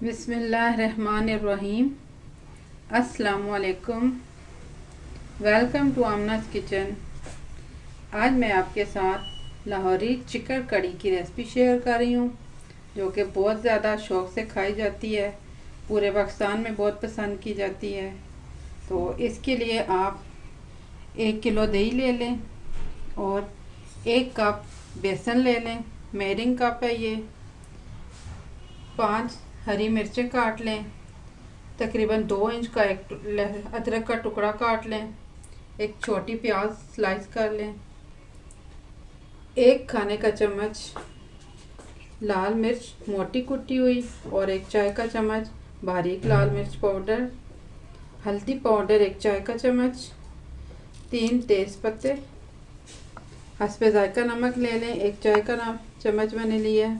बिस्मिल्लाहिर्रहमानिर्रहीम। अस्सलामुअलैकुम। Welcome to Amna's kitchen. आज मैं आपके साथ लाहौरी चिकन कड़ी की रेसिपी शेयर कर रही हूँ, जो कि बहुत ज़्यादा शौक़ से खाई जाती है। पूरे पाकिस्तान में बहुत पसंद की जाती है। तो इसके लिए आप 1 किलो दही ले लें और 1 कप बेसन ले लें। मेजरिंग कप है ये। 5 हरी मिर्चें काट लें। तकरीबन 2 इंच का एक अदरक का टुकड़ा काट लें। एक छोटी प्याज स्लाइस कर लें। 1 खाने का चम्मच लाल मिर्च मोटी कुटी हुई और 1 चाय का चम्मच बारीक लाल मिर्च पाउडर। हल्दी पाउडर 1 चाय का चम्मच। 3 तेज़ पत्ते। हस्बे जायका नमक ले लें। 1 चाय का चम्मच मैंने लिया है।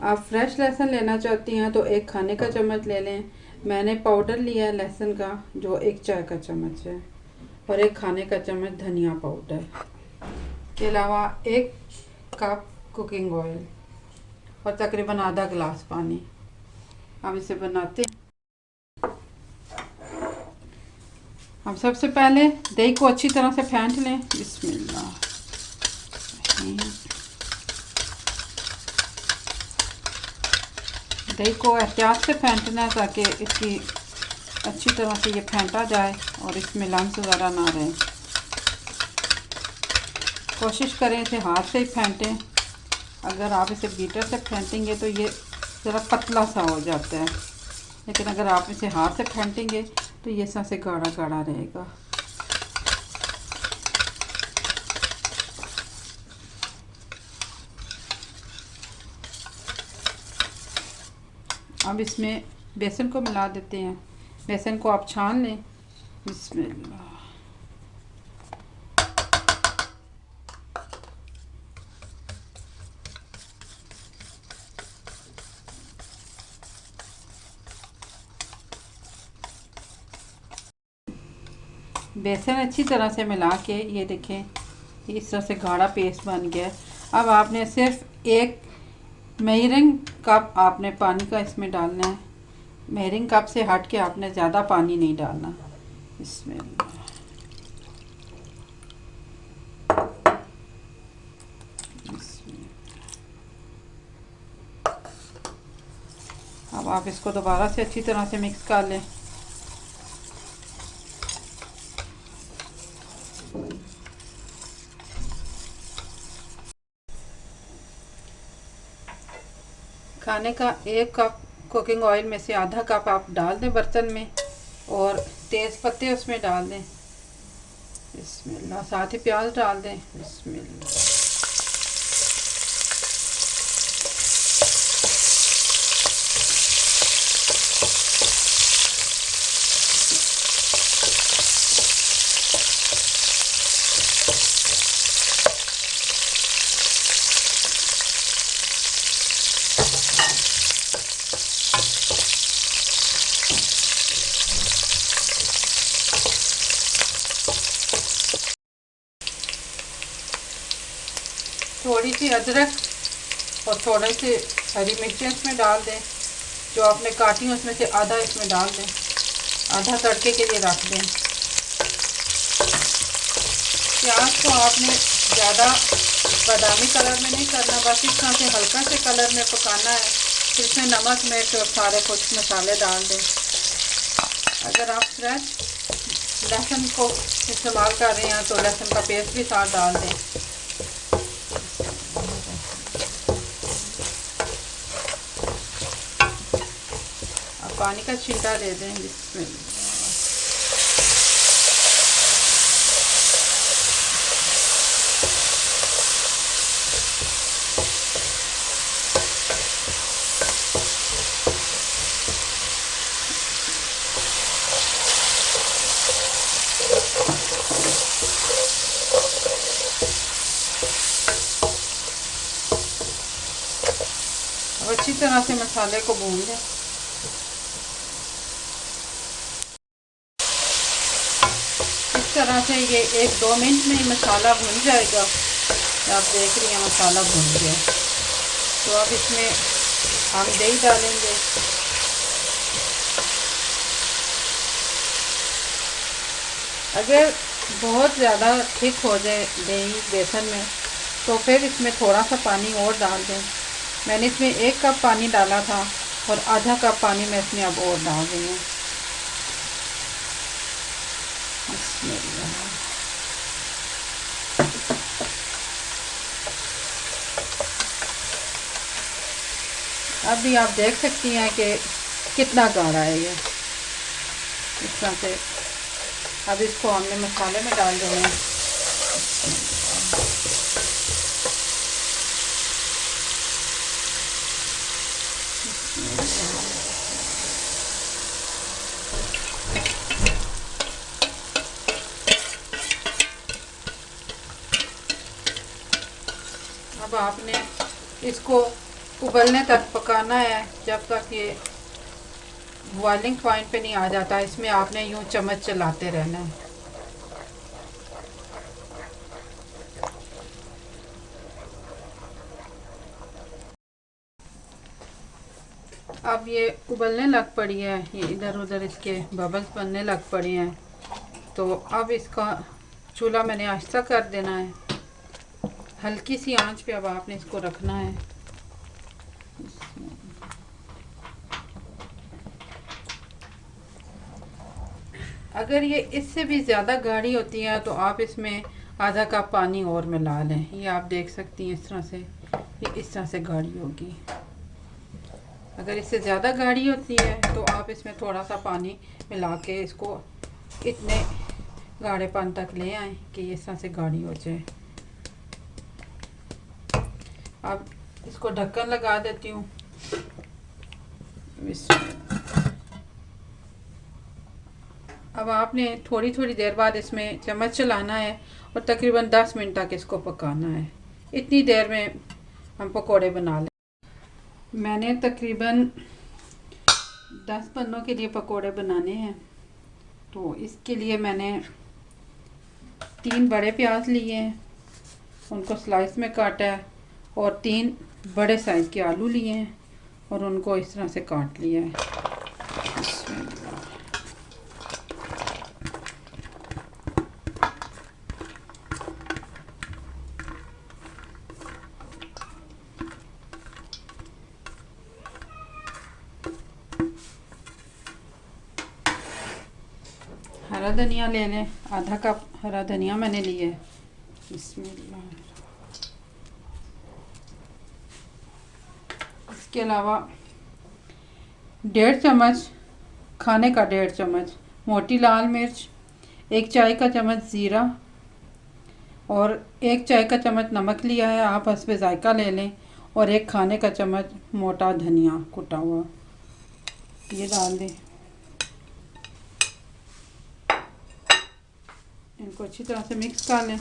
आप फ्रेश लहसुन लेना चाहती हैं तो 1 खाने का चम्मच ले लें। मैंने पाउडर लिया है लहसुन का, जो 1 चाय का चम्मच है, और 1 खाने का चम्मच धनिया पाउडर के अलावा 1 कप कुकिंग ऑयल और तकरीबन आधा गिलास पानी। अब इसे बनाते हैं। हम सबसे पहले दही को अच्छी तरह से फेंट लें। बिस्मिल्लाह। दही को एहतियात से फेंटना है ताकि इसकी अच्छी तरह से ये फेंटा जाए और इसमें लम्स वगैरह ना रहे। कोशिश करें इसे हाथ से ही फेंटें। अगर आप इसे बीटर से फेंटेंगे तो ये ज़रा पतला सा हो जाता है, लेकिन अगर आप इसे हाथ से फेंटेंगे तो ये से गाढ़ा गाढ़ा रहेगा। अब इसमें बेसन को मिला देते हैं। बेसन को आप छान लें। बिस्मिल्लाह। बेसन अच्छी तरह से मिला के ये देखें इस तरह से गाढ़ा पेस्ट बन गया है। अब आपने सिर्फ 1 मेजरिंग कप आपने पानी का इसमें डालना है। मेजरिंग कप से हट के आपने ज़्यादा पानी नहीं डालना। इसमें अब आप इसको दोबारा से अच्छी तरह से मिक्स कर लें। खाने का 1 कप कुकिंग ऑयल में से आधा कप आप डाल दें बर्तन में और तेज़ पत्ते उसमें डाल दें। बिस्मिल्लाह। साथ ही प्याज डाल दें। बिस्मिल्लाह। थोड़ी सी अदरक और थोड़ी सी हरी मिर्चें इसमें डाल दें। जो आपने काटी है उसमें से आधा इसमें डाल दें। आधा तड़के के लिए रख दें। प्याज को आपने ज़्यादा बादामी कलर में नहीं करना, बस इस तरह से हल्का से कलर में पकाना है। फिर इसमें नमक मिर्च और सारे कुछ मसाले डाल दें। अगर आप फ्रेश लहसुन को इस्तेमाल कर रहे हैं तो लहसुन का पेस्ट भी साथ डाल दें। पानी का छींटा दे दें। इसमें अब अच्छी तरह से मसाले को भून लें। इस तरह से ये 1-2 मिनट में ही मसाला भुन जाएगा। आप देख रही हैं मसाला भुन गया। तो अब इसमें हम दही डालेंगे। अगर बहुत ज़्यादा थिक हो जाए दही बेसन में तो फिर इसमें थोड़ा सा पानी और डाल दें। मैंने इसमें 1 कप पानी डाला था और आधा कप पानी मैं इसमें अब और डाल रही हूँ। अब भी आप देख सकती हैं कि कितना गाढ़ा है ये, इस तरह से। अब इसको हमने मसाले में डाल देना है। अब आपने इसको उबलने तक पकाना है, जब तक ये बॉइलिंग पॉइंट पे नहीं आ जाता। इसमें आपने यूं चम्मच चलाते रहना है। अब ये उबलने लग पड़ी है, ये इधर उधर इसके बबल्स बनने लग पड़े हैं। तो अब इसका चूल्हा मैंने आहिस्ता कर देना है, हल्की सी आंच पे अब आपने इसको रखना है। अगर ये इससे भी ज़्यादा गाढ़ी होती है तो आप इसमें आधा कप पानी और मिला लें। ये आप देख सकती हैं इस तरह से, ये इस तरह से गाढ़ी होगी। अगर इससे ज़्यादा गाढ़ी होती है तो आप इसमें थोड़ा सा पानी मिला के इसको इतने गाढ़ेपन तक ले आएँ कि इस तरह से गाढ़ी हो जाए। अब इसको ढक्कन लगा देती हूँ। अब आपने थोड़ी थोड़ी देर बाद इसमें चम्मच चलाना है और तकरीबन 10 मिनट तक इसको पकाना है। इतनी देर में हम पकोड़े बना लें। मैंने तकरीबन 10 बंदों के लिए पकोड़े बनाने हैं, तो इसके लिए मैंने 3 बड़े प्याज लिए हैं, उनको स्लाइस में काटा है, और 3 बड़े साइज़ के आलू लिए हैं और उनको इस तरह से काट लिया है। हरा धनिया ले लें, आधा कप हरा धनिया मैंने लिया है। बिस्मिल्लाह। इसके अलावा 1.5 चम्मच, खाने का 1.5 चम्मच मोटी लाल मिर्च, 1 चाय का चम्मच ज़ीरा और 1 चाय का चम्मच नमक लिया है, आप हस्बे ज़ायका ले लें, और 1 खाने का चम्मच मोटा धनिया कुटा हुआ, ये डाल दें। इनको अच्छी तरह से मिक्स कर लें।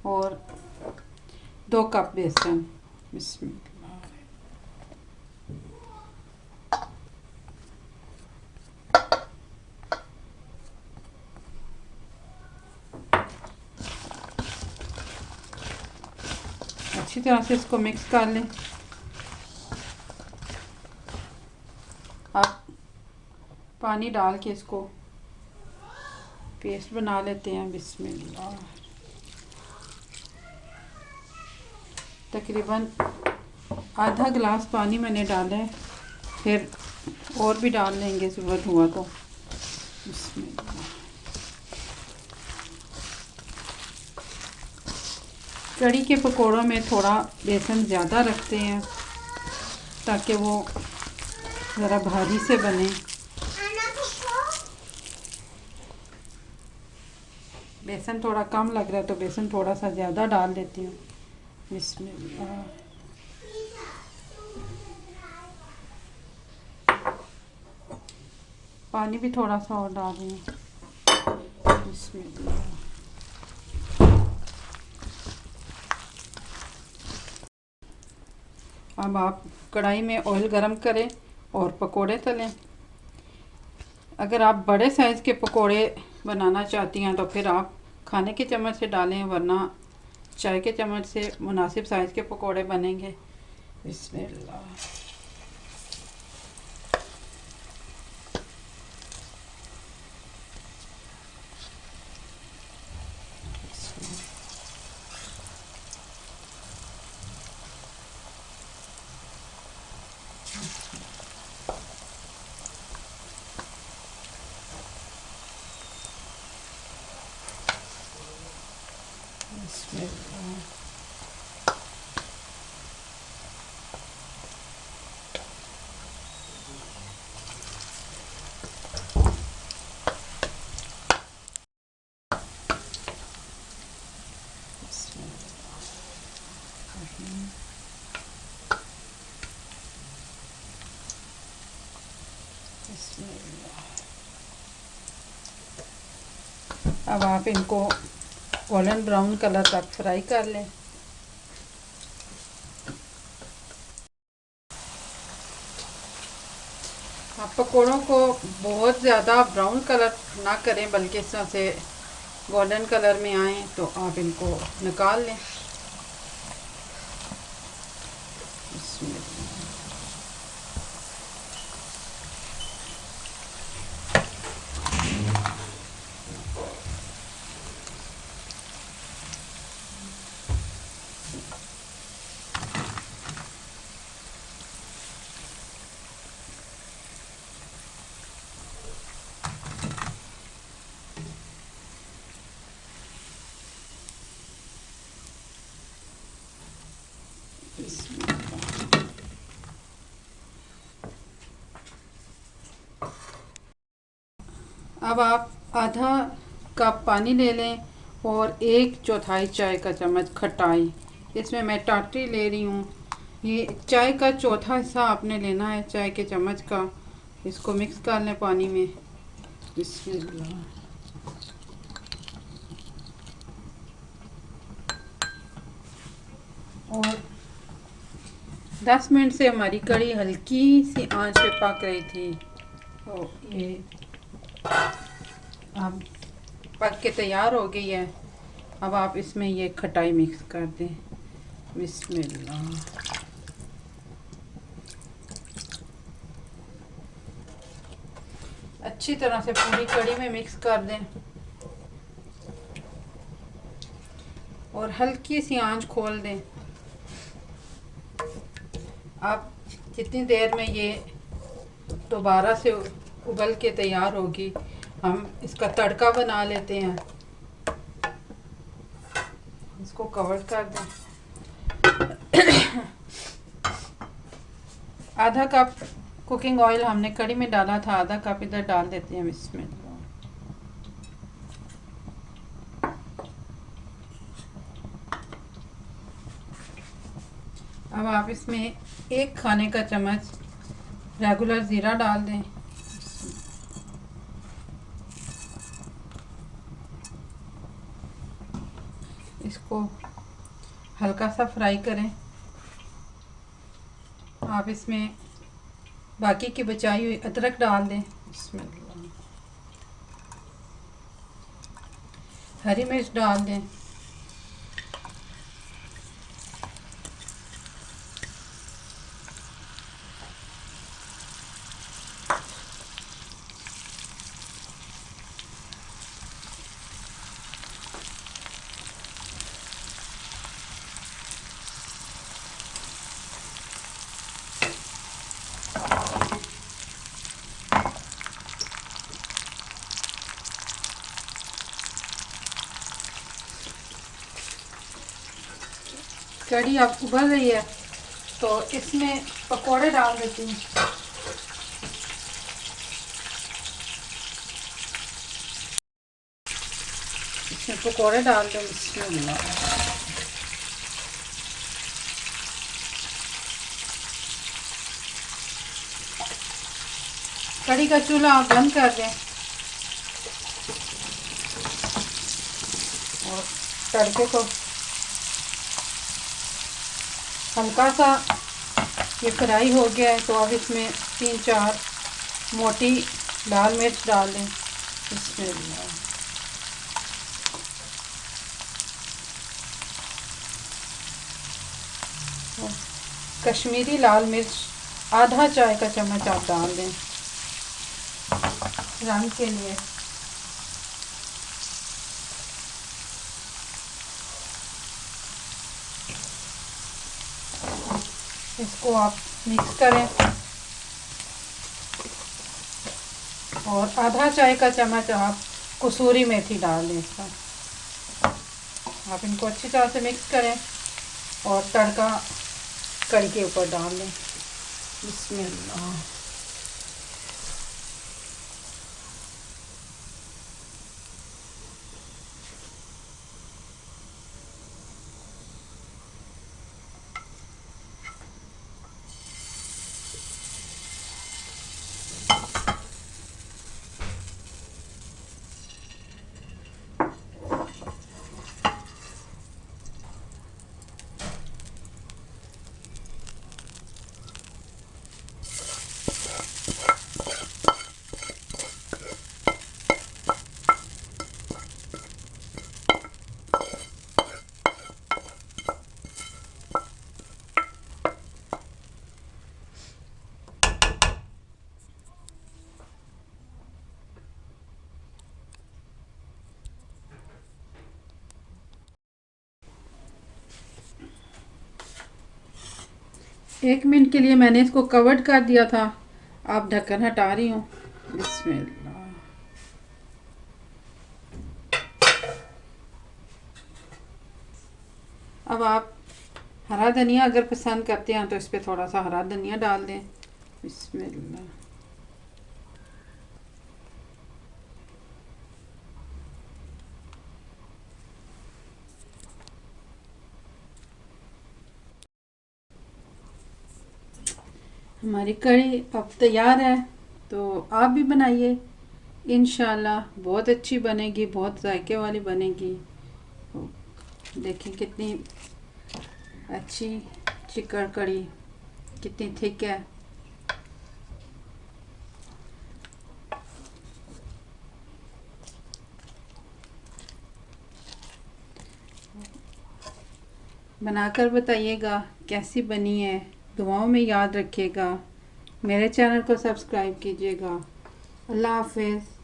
और 2 कप बेसन। बिस्मिल्लाह। अच्छी तरह से इसको मिक्स कर लें। अब पानी डाल के इसको पेस्ट बना लेते हैं। बिस्मिल्लाह। तकरीबन आधा गिलास पानी मैंने डाला है, फिर और भी डाल लेंगे ज़रूरत हुआ तो। बिस्मिल्लाह। कड़ी के पकोड़ों में थोड़ा बेसन ज़्यादा रखते हैं ताकि वो ज़रा भारी से बने। बेसन थोड़ा कम लग रहा है तो बेसन थोड़ा सा ज़्यादा डाल देती हूँ। बिस्मिल्लाह। पानी भी थोड़ा सा और डाल रही हूँ। बिस्मिल्लाह। अब आप कढ़ाई में ऑयल गरम करें और पकोड़े तलें। अगर आप बड़े साइज़ के पकोड़े बनाना चाहती हैं तो फिर आप खाने के चम्मच से डालें, वरना चाय के चम्मच से मुनासिब साइज़ के पकोड़े बनेंगे। बिस्मिल्लाह। अब आप इनको गोल्डन ब्राउन कलर तक फ्राई कर लें। आप पकोड़ों को बहुत ज़्यादा ब्राउन कलर ना करें, बल्कि इस तरह से गोल्डन कलर में आए तो आप इनको निकाल लें। अब आप आधा कप पानी ले लें और 1/4 चाय का चम्मच खटाई। इसमें मैं टाटरी ले रही हूँ। ये चाय का चौथा हिस्सा आपने लेना है चाय के चम्मच का। इसको मिक्स कर लें पानी में। बिस्मिल्लाह। और 10 मिनट से हमारी कढ़ी हल्की सी आंच पे पक रही थी। तो ये अब पक के तैयार हो गई है। अब आप इसमें ये खटाई मिक्स कर दें। बिस्मिल्लाह। अच्छी तरह से पूरी कढ़ी में मिक्स कर दें और हल्की सी आंच खोल दें। अब जितनी देर में ये दोबारा से उबल के तैयार होगी, हम इसका तड़का बना लेते हैं। इसको कवर कर दें। आधा कप कुकिंग ऑयल हमने कढ़ी में डाला था, आधा कप इधर डाल देते हैं इसमें। अब आप इसमें 1 खाने का चम्मच रेगुलर ज़ीरा डाल दें। इसको हल्का सा फ्राई करें। आप इसमें बाकी की बचाई हुई अदरक डाल दें। हरी मिर्च डाल दें। कढ़ी अब उबल रही है तो इसमें पकोड़े डाल देती हूँ। इसमें पकोड़े डाल दें। बिस्मिल्लाह। कढ़ी का चूल्हा आप बंद कर दें और तड़के को हल्का सा ये फ्राई हो गया है तो अब इसमें 3-4 मोटी लाल मिर्च डाल दें। इसमें और कश्मीरी लाल मिर्च आधा चाय का चम्मच आप डाल दें रंग के लिए। इसको आप मिक्स करें और आधा चाय का चम्मच आप कसूरी मेथी डाल दें इसका। आप इनको अच्छी तरह से मिक्स करें और तड़का कढ़ी के ऊपर डाल दें। बिस्मिल्लाह। एक मिनट के लिए मैंने इसको कवर्ड कर दिया था। आप ढक्कन हटा रही हूँ। बिस्मिल्लाह। अब आप हरा धनिया अगर पसंद करते हैं तो इस पर थोड़ा सा हरा धनिया डाल दें। बिस्मिल्लाह। हमारी कढ़ी अब तैयार है, तो आप भी बनाइए। इंशाल्लाह बहुत अच्छी बनेगी, बहुत जायके वाली बनेगी। देखिए कितनी अच्छी चिकन कढ़ी, कितनी थिक है। बनाकर बताइएगा कैसी बनी है। दुआओं में याद रखिएगा। मेरे चैनल को सब्सक्राइब कीजिएगा। अल्लाह हाफ़िज़।